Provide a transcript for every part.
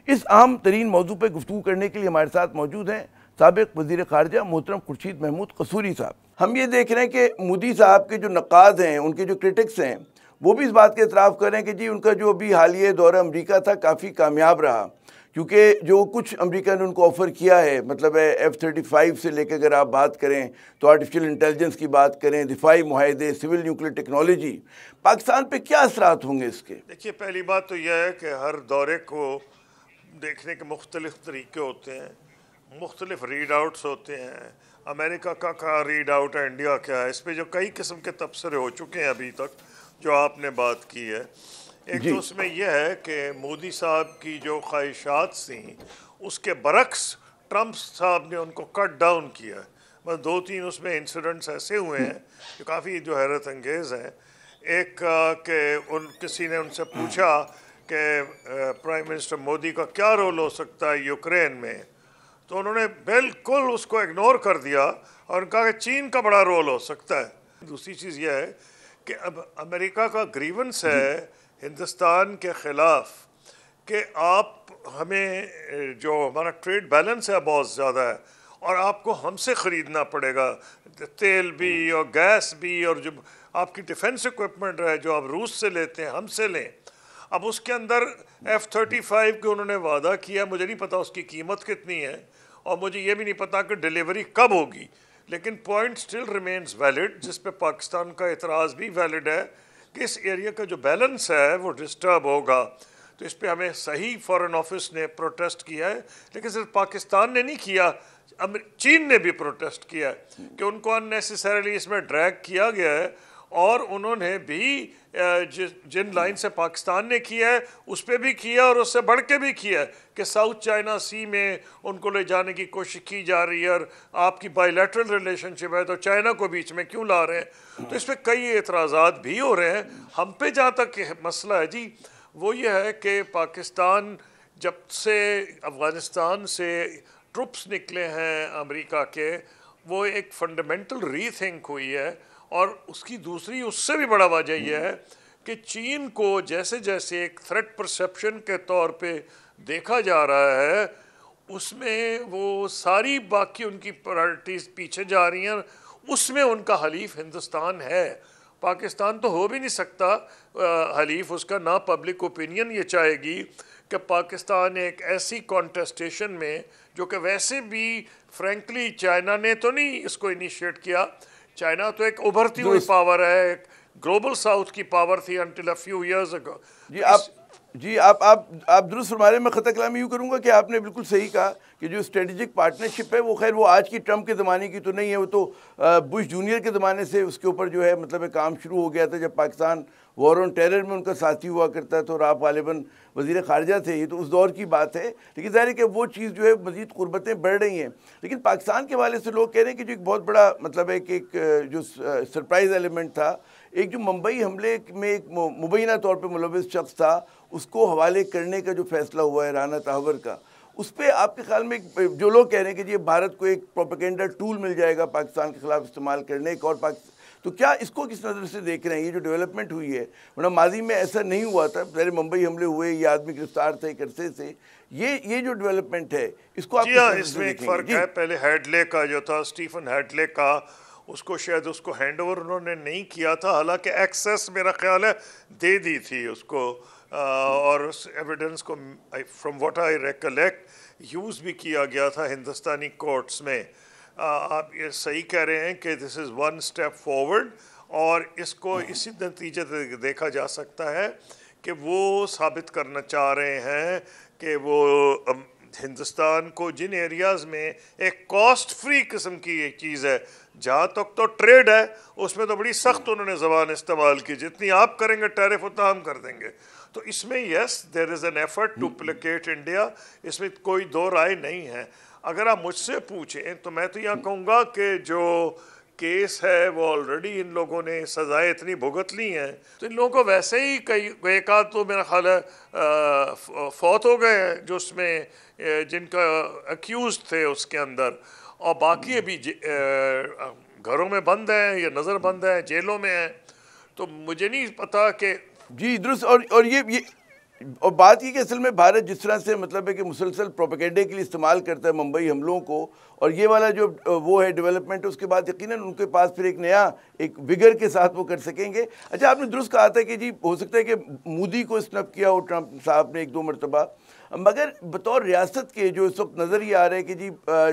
इस अहम तरीन मौजू पर गुफ्तगू करने के लिए हमारे साथ मौजूद हैं साबिक वज़ीर ख़ारजा मोहतरम खुर्शीद महमूद कसूरी साहब। हम ये देख रहे हैं कि मोदी साहब के जो नक़ाद हैं, उनके जो क्रिटिक्स हैं, वो भी इस बात के इतराफ़ कर रहे हैं कि जी उनका जो अभी हालिया दौरा अमरीका था काफ़ी कामयाब रहा, क्योंकि जो कुछ अमेरिका ने उनको ऑफ़र किया है, मतलब F-35 से लेकर अगर आप बात करें तो आर्टिफिशियल इंटेलिजेंस की बात करें, दिफाई मुआहदे, सिविल न्यूक्लियर टेक्नोलॉजी, पाकिस्तान पे क्या असरात होंगे इसके? देखिए, पहली बात तो यह है कि हर दौरे को देखने के मुख्तलिफ तरीके होते हैं, मुख्तलिफ रीड आउट्स होते हैं। अमेरिका का रीड आउट है, इंडिया क्या है, इस पर जो कई किस्म के तबसरे हो चुके हैं अभी तक, जो आपने बात की है। एक तो उसमें यह है कि मोदी साहब की जो ख्वाहिशात थी उसके बरक्स ट्रंप साहब ने उनको कट डाउन किया है। बस 2-3 उसमें इंसिडेंट्स ऐसे हुए हैं जो काफ़ी जो हैरत अंगेज़ हैं। एक कि किसी ने उनसे पूछा कि प्राइम मिनिस्टर मोदी का क्या रोल हो सकता है यूक्रेन में, तो उन्होंने बिल्कुल उसको इग्नोर कर दिया और कहा कि चीन का बड़ा रोल हो सकता है। दूसरी चीज़ यह है कि अब अमेरिका का ग्रीवेंस है हिंदुस्तान के ख़िलाफ़ कि आप हमें जो हमारा ट्रेड बैलेंस है बहुत ज़्यादा है और आपको हमसे ख़रीदना पड़ेगा, तेल भी और गैस भी, और जो आपकी डिफेंस इक्विपमेंट है जो आप रूस से लेते हैं हमसे लें। अब उसके अंदर F-35 के उन्होंने वादा किया, मुझे नहीं पता उसकी कीमत कितनी है और मुझे ये भी नहीं पता कि डिलीवरी कब होगी, लेकिन पॉइंट स्टिल रिमेन्स वैलिड, जिस पे पाकिस्तान का एतराज़ भी वैलिड है कि इस एरिया का जो बैलेंस है वो डिस्टर्ब होगा। तो इस पे हमें सही फॉरेन ऑफिस ने प्रोटेस्ट किया है, लेकिन सिर्फ पाकिस्तान ने नहीं किया, चीन ने भी प्रोटेस्ट किया है कि उनको अननेसेसरीली इसमें ड्रैग किया गया है। और उन्होंने भी जिन लाइन से पाकिस्तान ने किया है उस पर भी किया और उससे बढ़ के भी किया है कि साउथ चाइना सी में उनको ले जाने की कोशिश की जा रही है, और आपकी बायलैटरल रिलेशनशिप है तो चाइना को बीच में क्यों ला रहे हैं। तो इस पर कई एतराज़ात भी हो रहे हैं। हम पे जहाँ तक मसला है जी, वो ये है कि पाकिस्तान जब से अफ़गानिस्तान से ट्रुप्स निकले हैं अमेरिका के, वो एक फंडामेंटल रीथिंक हुई है। और उसकी दूसरी उससे भी बड़ा वजह यह है कि चीन को जैसे जैसे एक थ्रेट परसेप्शन के तौर पे देखा जा रहा है, उसमें वो सारी बाकी उनकी प्रायोरिटीज़ पीछे जा रही हैं। उसमें उनका हलीफ हिंदुस्तान है, पाकिस्तान तो हो भी नहीं सकता हलीफ उसका, ना पब्लिक ओपिनियन ये चाहेगी कि पाकिस्तान एक ऐसी कॉन्टेस्टेशन में, जो कि वैसे भी फ्रेंकली चाइना ने तो नहीं इसको इनिशिएट किया, चाइना तो एक उभरती हुई पावर है, एक ग्लोबल साउथ की पावर थी until a few years ago. जी आप दुरुस्त फरमा रहे हैं। मैं ख़ता कलामी यूँ करूँगा कि आपने बिल्कुल सही कहा कि जो स्ट्रेटेजिक पार्टनरशिप है वो खैर वो आज की ट्रंप के ज़माने की तो नहीं है, वो तो बुश जूनियर के ज़माने से उसके ऊपर जो है मतलब काम शुरू हो गया था, जब पाकिस्तान वॉर ऑन टेरर में उनका साथी हुआ करता तो, और आप गालिबन वज़ीर ख़ारजा थे, ये तो उस दौर की बात है। लेकिन ज़ाहिर है कि वो चीज़ जो है मज़ीद क़ुर्बतें बढ़ रही हैं। लेकिन पाकिस्तान के हवाले से लोग कह रहे हैं कि जो एक बहुत बड़ा मतलब है कि एक जो सरप्राइज़ एलिमेंट था, एक जो मुंबई हमले में एक मुबैना तौर पर मुलविस शख्स था, उसको हवाले करने का जो फैसला हुआ है राना ताहवर का, उस पर आपके ख्याल में जो लोग कह रहे हैं कि ये भारत को एक प्रोपेगेंडा टूल मिल जाएगा पाकिस्तान के खिलाफ इस्तेमाल करने का, और तो क्या इसको किस नज़र से देख रहे हैं, ये जो डेवलपमेंट हुई है? वरना माजी में ऐसा नहीं हुआ था, पहले मुंबई हमले हुए, ये आदमी गिरफ्तार थे एक अरसे से, ये जो डेवलपमेंट है इसको आप इसमें एक फ़र्क है। पहले हेडले का जो था, स्टीफन हेडले का, उसको शायद उसको हैंड ओवर उन्होंने नहीं किया था, हालांकि एक्सेस मेरा ख्याल है दे दी थी उसको, और उस एविडेंस को from what I recollect use भी किया गया था हिंदुस्तानी कोर्ट्स में। आप ये सही कह रहे हैं कि this is one step forward, और इसको इसी नतीजे से देखा जा सकता है कि वो साबित करना चाह रहे हैं कि वो हिंदुस्तान को जिन एरियाज़ में एक कॉस्ट फ्री किस्म की एक चीज़ है, जहाँ तक तो ट्रेड है उसमें तो बड़ी सख्त उन्होंने ज़बान इस्तेमाल की, जितनी आप करेंगे टैरिफ उतना हम कर देंगे। तो इसमें yes there is an effort to placate India, इसमें कोई दो राय नहीं है। अगर आप मुझसे पूछें तो मैं तो यहाँ कहूँगा कि जो केस है वो ऑलरेडी इन लोगों ने सज़ाएँ इतनी भुगत ली हैं, तो इन लोगों को वैसे ही कई एक आध तो मेरा ख्याल है फौत हो गए हैं जो उसमें जिनका अक्यूज़ थे उसके अंदर, और बाकी अभी घरों में बंद हैं या नज़रबंद हैं, जेलों में हैं। तो मुझे नहीं पता कि जी दुरुस्त, और ये और बात ये कि असल में भारत जिस तरह से मतलब है कि मुसलसल प्रोपेगेंडे के लिए इस्तेमाल करता है मुंबई हमलों को, और ये वाला जो वो है डेवलपमेंट, उसके बाद यकीनन उनके पास फिर एक नया एक विगर के साथ वो कर सकेंगे। अच्छा, आपने दुरुस्त कहा था कि जी हो सकता है कि मोदी को स्नब किया हो ट्रंप साहब ने 1-2 मरतबा, मगर बतौर रियासत के जो इस वक्त नज़र ये आ रहा है कि जी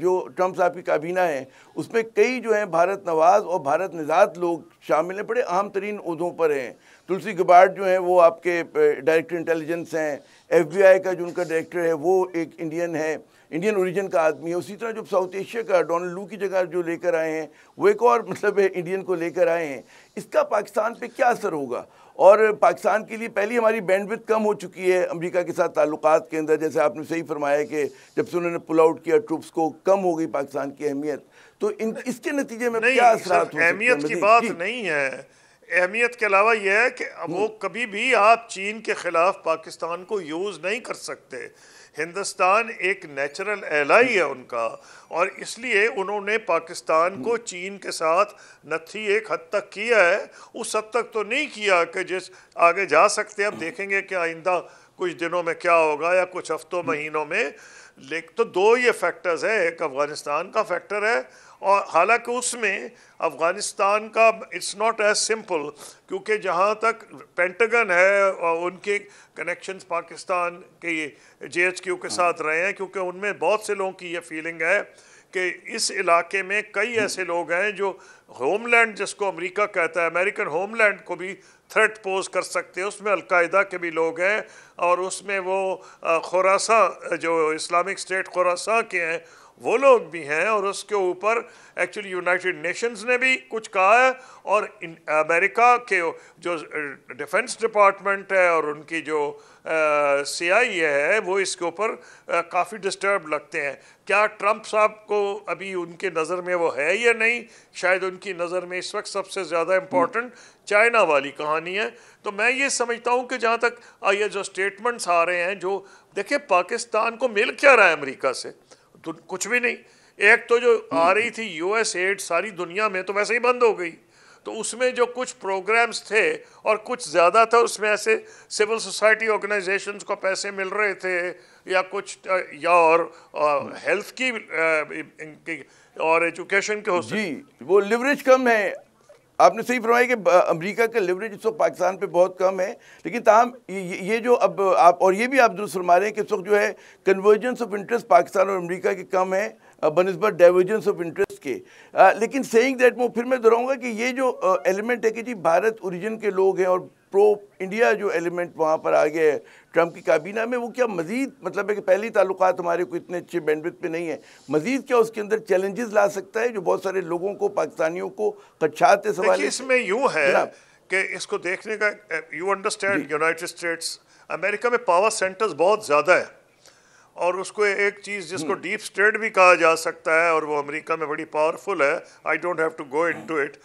जो ट्रंप साहब की काबीना है उसमें कई जो हैं भारत नवाज और भारत निजात लोग शामिल हैं, बड़े अहम तरीन ओहदों पर हैं। तुलसी गबार्ड जो हैं वो आपके डायरेक्टर इंटेलिजेंस हैं, FBI का जो उनका डायरेक्टर है वो एक इंडियन है, इंडियन ओरिजिन का आदमी है। उसी तरह जो साउथ एशिया का डोनाल्ड लू की जगह जो लेकर आए हैं वो एक और मतलब है इंडियन को लेकर आए हैं। इसका पाकिस्तान पे क्या असर होगा? और पाकिस्तान के लिए पहले हमारी बैंडविड्थ कम हो चुकी है अमेरिका के साथ ताल्लुकात के अंदर, जैसे आपने सही फरमाया कि जब से उन्होंने पुल आउट किया ट्रूप्स को, कम हो गई पाकिस्तान की अहमियत। तो इसके नतीजे में क्या असरात हो सकते हैं? अहमियत की बात नहीं है, अहमियत के अलावा यह है कि वो कभी भी आप चीन के खिलाफ पाकिस्तान को यूज़ नहीं कर सकते। हिंदुस्तान एक नेचुरल एलाई है उनका, और इसलिए उन्होंने पाकिस्तान को चीन के साथ नत्थी एक हद तक किया है, उस हद तक तो नहीं किया कि जिस आगे जा सकते। अब देखेंगे कि आइंदा कुछ दिनों में क्या होगा या कुछ हफ्तों महीनों में। लेकिन तो दो ये फैक्टर्स है, एक अफ़गानिस्तान का फैक्टर है, और हालांकि उसमें अफ़गानिस्तान का इट्स नॉट एज सिंपल, क्योंकि जहाँ तक पेंटागन है और उनके कनेक्शंस पाकिस्तान के JHQ के साथ रहे हैं, क्योंकि उनमें बहुत से लोगों की ये फीलिंग है कि इस इलाके में कई ऐसे लोग हैं जो होमलैंड जिसको अमेरिका कहता है, अमेरिकन होमलैंड को भी थ्रेट पोज कर सकते हैं। उसमें अलकायदा के भी लोग हैं, और उसमें वो खुरासा जो इस्लामिक स्टेट खुरासा के हैं वो लोग भी हैं, और उसके ऊपर एक्चुअली यूनाइटेड नेशंस ने भी कुछ कहा है, और अमेरिका के जो डिफेंस डिपार्टमेंट है और उनकी जो CIA है वो इसके ऊपर काफ़ी डिस्टर्ब लगते हैं। क्या ट्रंप साहब को अभी उनके नज़र में वो है या नहीं? शायद उनकी नज़र में इस वक्त सबसे ज़्यादा इम्पोर्टेंट चाइना वाली कहानी है। तो मैं ये समझता हूँ कि जहाँ तक ये जो स्टेटमेंट्स आ रहे हैं, जो देखिए पाकिस्तान को मिल क्या रहा है अमेरिका से, तो कुछ भी नहीं। एक तो जो आ रही थी US एड सारी दुनिया में तो वैसे ही बंद हो गई, तो उसमें जो कुछ प्रोग्राम्स थे और कुछ ज़्यादा था उसमें ऐसे सिविल सोसाइटी ऑर्गेनाइजेशंस को पैसे मिल रहे थे या कुछ या और हेल्थ की और एजुकेशन के हो जी, वो लिवरेज कम है। आपने सही फरमाया कि अमेरिका का लिवरेज इस वक्त पाकिस्तान पे बहुत कम है, लेकिन ताहम ये जो अब आप और ये भी आप दुरुस्त फरमा रहे हैं कि इस वक्त जो है कन्वर्जेंस ऑफ इंटरेस्ट पाकिस्तान और अमेरिका के कम है बनिस्बत डाइवर्जेंस ऑफ इंटरेस्ट के। लेकिन सेइंग दैट मैं फिर मैं दोहराऊंगा कि ये जो एलिमेंट है कि जी भारत ओरिजिन के लोग हैं और प्रो इंडिया जो एलिमेंट वहाँ पर आ गया है ट्रंप की काबीना में, वो क्या मज़ीद मतलब है कि पहली ताल्लुकात हमारे को इतने अच्छे बैंडविड्थ पे नहीं है, मज़ीद क्या उसके अंदर चैलेंजेस ला सकता है जो बहुत सारे लोगों को पाकिस्तानियों को खदशात सवाल? इसमें यूँ है कि इसको देखने का you understand United states America में पावर सेंटर्स बहुत ज़्यादा है, और उसको एक चीज़ जिसको डीप स्टेट भी कहा जा सकता है और वो अमेरिका में बड़ी पावरफुल है, I don't have to go into it.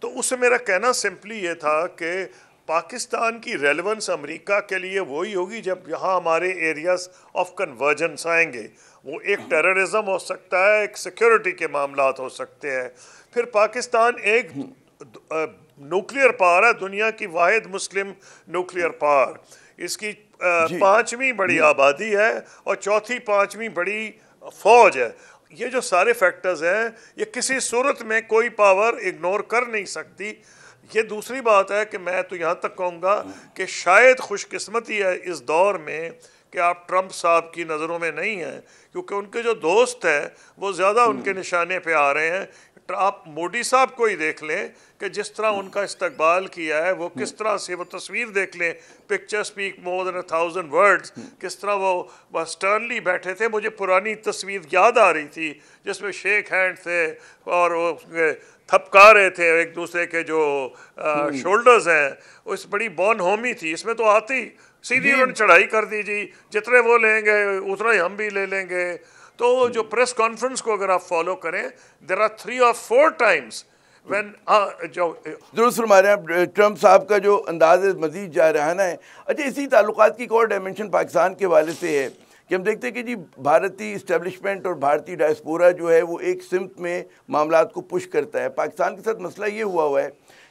तो उससे मेरा कहना सिंपली ये था कि पाकिस्तान की रेलेवेंस अमेरिका के लिए वही होगी जब यहाँ हमारे एरियाज ऑफ कन्वर्जेंस आएंगे। वो एक टेररिज्म हो सकता है, एक सिक्योरिटी के मामलात हो सकते हैं। फिर पाकिस्तान एक न्यूक्लियर पावर है, दुनिया की वाहिद मुस्लिम न्यूक्लियर पावर। इसकी 5वीं बड़ी आबादी है और चौथी 5वीं बड़ी फौज है। ये जो सारे फैक्टर्स हैं ये किसी सूरत में कोई पावर इग्नोर कर नहीं सकती। ये दूसरी बात है कि मैं तो यहाँ तक कहूँगा कि शायद खुशकिस्मती है इस दौर में कि आप ट्रंप साहब की नज़रों में नहीं हैं, क्योंकि उनके जो दोस्त हैं वो ज़्यादा उनके निशाने पे आ रहे हैं। आप मोदी साहब को ही देख लें कि जिस तरह उनका इस्तकबाल किया है, वो किस तरह से वो तस्वीर देख लें, picture speak more than 1000 words, किस तरह वो स्टर्नली बैठे थे। मुझे पुरानी तस्वीर याद आ रही थी जिसमें शेक हैंड थे और वो थपका रहे थे एक दूसरे के जो शोल्डर्स हैं, उस बड़ी बॉन होमी थी। इसमें तो आती सीधी उन्होंने चढ़ाई कर दी जी, जितने वो लेंगे उतना ही हम भी ले लेंगे। तो जो प्रेस कॉन्फ्रेंस को अगर आप फॉलो करें, there are 3 or 4 times when जो दुरुस्त फरमा रहे हैं ट्रंप साहब का जो अंदाज मजीद जारहाना है। अच्छा, इसी ताल्लुकात की एक और डायमेंशन पाकिस्तान के वाले से है कि हम देखते हैं कि जी भारतीय इस्टेब्लिशमेंट और भारतीय डायस्पोरा जो है वो एक सिमत में मामलात को पुश करता है। पाकिस्तान के साथ मसला ये हुआ है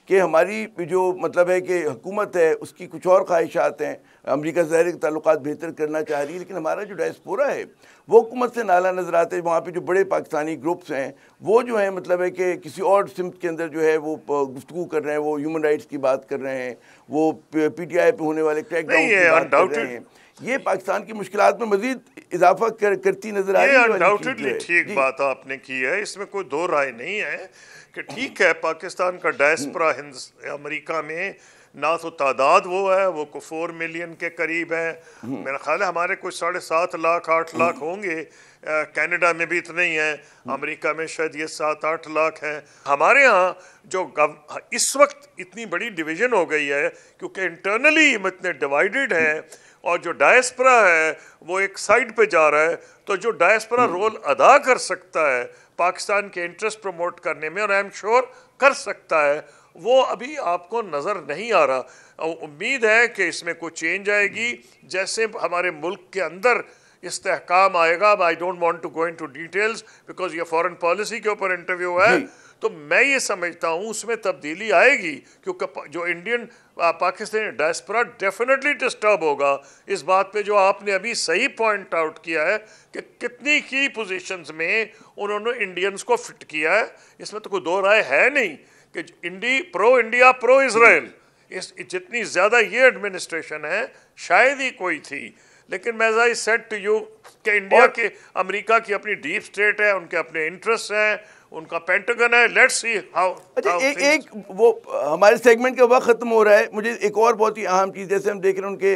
कि हमारी जो मतलब है कि हुकूमत है उसकी कुछ और ख्वाहिशात हैं, अमेरिका से ज़ाहिर ताल्लुकात बेहतर करना चाह रही है, लेकिन हमारा जो डायस्पोरा है वो हुकूमत से नाला नज़र आता है। वहाँ पे जो बड़े पाकिस्तानी ग्रुप्स हैं वो जो है मतलब है कि किसी और सिमत के अंदर जो है वो गुफ्तगू कर रहे हैं, वो ह्यूमन राइट्स की बात कर रहे हैं, वो PTI पे होने वाले क्रैकडाउन की बात कर रहे हैं। ये पाकिस्तान की मुश्किलात में मजीद इजाफा करती नजर आ रही है। अनडाउटेडली ठीक बात आपने की है, इसमें कोई दो राय नहीं है कि ठीक है पाकिस्तान का डायस्पोरा अमेरिका में ना तो तादाद वो है, वो को 4 मिलियन के करीब है, मेरा ख्याल है हमारे कुछ 7.5 लाख 8 लाख होंगे, कनाडा में भी इतने ही हैं, अमेरिका में शायद ये 7-8 लाख हैं। हमारे यहाँ जो इस वक्त इतनी बड़ी डिवीज़न हो गई है क्योंकि इंटरनली हम इतने डिवाइडेड हैं और जो डायस्पोरा है वो एक साइड पे जा रहा है, तो जो डायस्पोरा रोल अदा कर सकता है पाकिस्तान के इंटरेस्ट प्रमोट करने में, और आई एम श्योर कर सकता है, वो अभी आपको नज़र नहीं आ रहा। उम्मीद है कि इसमें कोई चेंज आएगी, जैसे हमारे मुल्क के अंदर इस्तेहकाम आएगा। I don't want to go into details because ये फॉरेन पॉलिसी के ऊपर इंटरव्यू है, तो मैं ये समझता हूँ उसमें तब्दीली आएगी क्योंकि जो Indian Pakistani diaspora definitely disturb होगा इस बात पे, जो आपने अभी सही पॉइंट आउट किया है कि कितनी की पोजीशंस में उन्होंने इंडियंस को फिट किया है। इसमें तो कोई दो राय है नहीं कि प्रो इंडिया प्रो इजराइल, इस जितनी ज़्यादा ये एडमिनिस्ट्रेशन है शायद ही कोई थी, लेकिन मैं आई सेड टू यू कि इंडिया के अमेरिका की अपनी डीप स्टेट है, उनके अपने इंटरेस्ट हैं, उनका पेंटागन है, लेट्स सी हाउ। अच्छा, एक वो हमारे सेगमेंट का वक्त ख़त्म हो रहा है, मुझे एक और बहुत ही अहम चीज़, जैसे हम देख रहे हैं उनके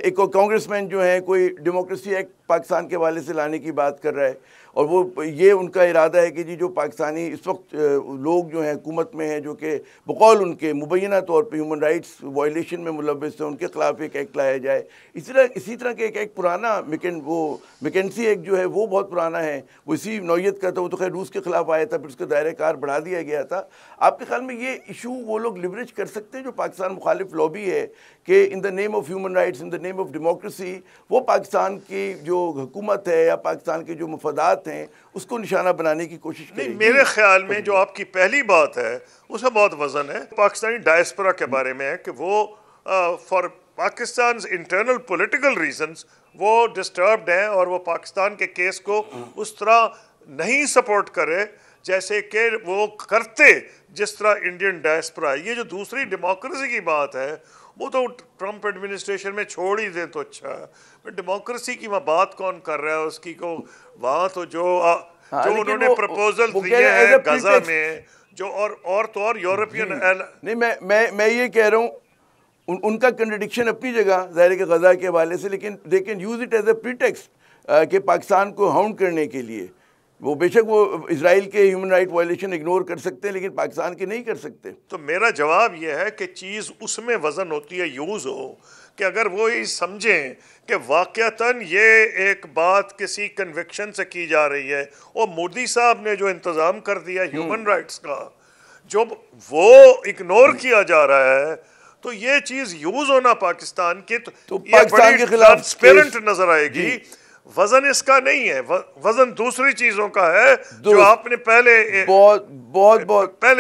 एक कांग्रेसमैन जो है कोई डेमोक्रेसी एक्ट पाकिस्तान के हवाले से लाने की बात कर रहा है, और वो ये उनका इरादा है कि जी जो पाकिस्तानी इस वक्त लोग जो हैं हुकूमत में हैं जो कि बकौल उनके मुबैना तौर पे ह्यूमन राइट्स वायलेशन में मुलव्वस है, उनके खिलाफ एक एक्ट लाया जाए। इसी तरह के एक एक्ट पुराना मैकेंसी एक्ट जो है वो बहुत पुराना है, वो इसी नौयत का था, वो तो खैर रूस के खिलाफ आया था, फिर उसका दायरे कार बढ़ा दिया गया था। आपके ख्याल में ये इशू वो लोग लिवरेज कर सकते हैं जो पाकिस्तान मुखालिफ लॉबी है कि in the name of human rights, in the name of democracy, वो पाकिस्तान की जो हुकूमत है या पाकिस्तान के जो मफादात हैं उसको निशाना बनाने की कोशिश करेगी? नहीं, मेरे ख्याल में जो आपकी पहली बात है उसमें बहुत वजन है पाकिस्तानी डायस्पोरा के बारे में, है कि वो for Pakistan internal political reasons वो डिस्टर्ब्ड हैं और वो पाकिस्तान के केस को उस तरह नहीं सपोर्ट करे जैसे कि वो करते जिस तरह इंडियन डायस्पोरा। ये जो दूसरी डेमोक्रेसी की बात है वो तो ट्रंप एडमिनिस्ट्रेशन में छोड़ ही दे तो अच्छा है, डेमोक्रेसी की वहाँ बात कौन कर रहा है उसकी को, वहाँ तो जो उन्होंने प्रपोजल दिए हैं गजा में जो और तो और यूरोपियन नहीं, मैं ये कह रहा हूँ उनका कंट्रडिक्शन अपनी जगह ज़ाहिर है कि गजा के हवाले से, लेकिन they can use it as a pretext कि पाकिस्तान को हाउंड करने के लिए। वो बेशक वो इजराइल के ह्यूमन राइट वायलेशन इग्नोर कर सकते हैं लेकिन पाकिस्तान के नहीं कर सकते। तो मेरा जवाब यह है कि चीज़ उसमें वजन होती है, यूज़ हो कि अगर वो ये समझें कि वाक़यातन ये एक बात किसी कन्विक्शन से की जा रही है, और मोदी साहब ने जो इंतज़ाम कर दिया ह्यूमन राइट्स का, जो वो इग्नोर किया जा रहा है, तो ये चीज़ यूज़ होना पाकिस्तान की तो पाकिस्तान के खिलाफ ट्रांसपेरेंट नजर आएगी। वजन इसका नहीं है, वजन दूसरी चीजों का है जो आपने पहले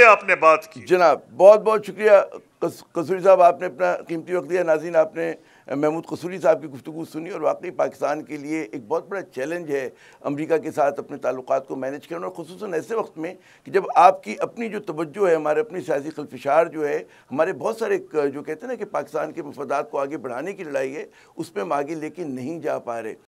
आपने बात की। जनाब बहुत बहुत शुक्रिया कसूरी साहब, आपने अपना कीमती वक्त दिया। नाज़रीन, आपने महमूद कसूरी साहब की गुफ्तगू सुनी, और वाकई पाकिस्तान के लिए एक बहुत बड़ा चैलेंज है अमेरिका के साथ अपने ताल्लुकात को मैनेज करना, और ख़ुसूसन ऐसे वक्त में कि जब आपकी अपनी जो तवज्जो है, हमारे अपनी सियासी खलफिशार जो है, हमारे बहुत सारे जो कहते हैं ना कि पाकिस्तान के मफादात को आगे बढ़ाने की लड़ाई है, उस पर हम आगे लेके नहीं जा पा रहे।